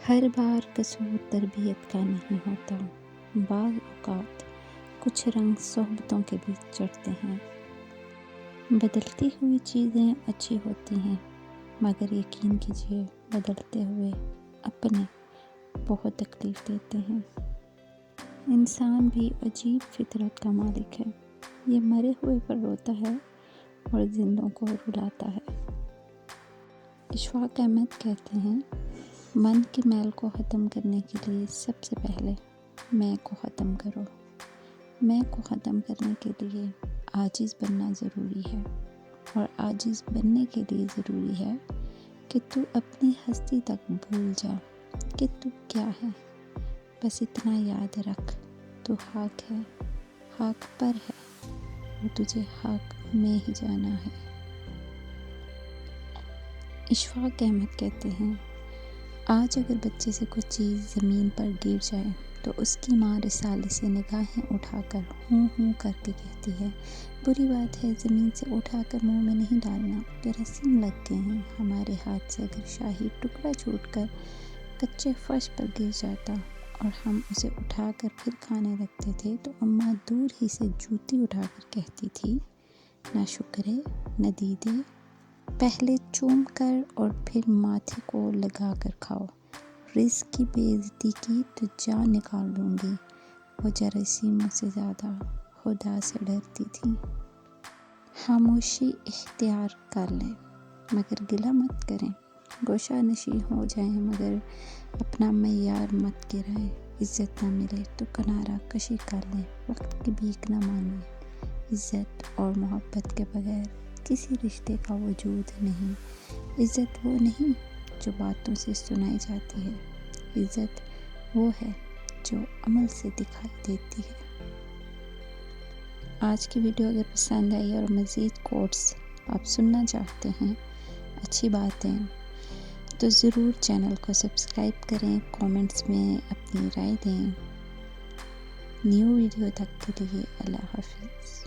ہر بار قصور تربیت کا نہیں ہوتا، بعض اوقات کچھ رنگ صحبتوں کے بھی چڑھتے ہیں۔ بدلتی ہوئی چیزیں اچھی ہوتی ہیں، مگر یقین کیجیے بدلتے ہوئے اپنے بہت تکلیف دیتے ہیں۔ انسان بھی عجیب فطرت کا مالک ہے، یہ مرے ہوئے پر روتا ہے اور زندوں کو رلاتا ہے۔ اشفاق احمد کہتے ہیں، من کے میل کو ختم کرنے کے لیے سب سے پہلے میں کو ختم کرو۔ میں کو ختم کرنے کے لیے عاجز بننا ضروری ہے، اور عاجز بننے کے لیے ضروری ہے کہ تو اپنی ہستی تک بھول جا کہ تو کیا ہے۔ بس اتنا یاد رکھ، تو حق ہے، حق پر ہے، اور تجھے حق میں ہی جانا ہے۔ اشفاق احمد کہتے ہیں، آج اگر بچے سے کوئی چیز زمین پر گر جائے تو اس کی ماں رسالے سے نگاہیں اٹھا کر ہوں ہوں کر کے کہتی ہے، بری بات ہے، زمین سے اٹھا کر منہ میں نہیں ڈالنا، جراثیم لگ گئے ہیں۔ ہمارے ہاتھ سے اگر شاہی ٹکڑا چھوٹ کر کچے فرش پر گر جاتا اور ہم اسے اٹھا کر پھر کھانے لگتے تھے تو اماں دور ہی سے جوتی اٹھا کر کہتی تھی، نہ شکرے نہ دیدے، پہلے چوم کر اور پھر ماتھے کو لگا کر کھاؤ، رزق کی بے عزتی کی تو جان نکال دوں گی۔ وہ جراثیموں سے زیادہ خدا سے ڈرتی تھی۔ خاموشی اختیار کر لیں مگر گلہ مت کریں، گوشہ نشیں ہو جائیں مگر اپنا معیار مت گرائیں، عزت نہ ملے تو کنارہ کشی کر لیں، وقت کی بھیک نہ مانیں۔ عزت اور محبت کے بغیر کسی رشتے کا وجود نہیں۔ عزت وہ نہیں جو باتوں سے سنائی جاتی ہے، عزت وہ ہے جو عمل سے دکھائی دیتی ہے۔ آج کی ویڈیو اگر پسند آئی اور مزید کوٹس آپ سننا چاہتے ہیں، اچھی باتیں، تو ضرور چینل کو سبسکرائب کریں، کومنٹس میں اپنی رائے دیں۔ نیو ویڈیو تک کے لیے اللہ حافظ۔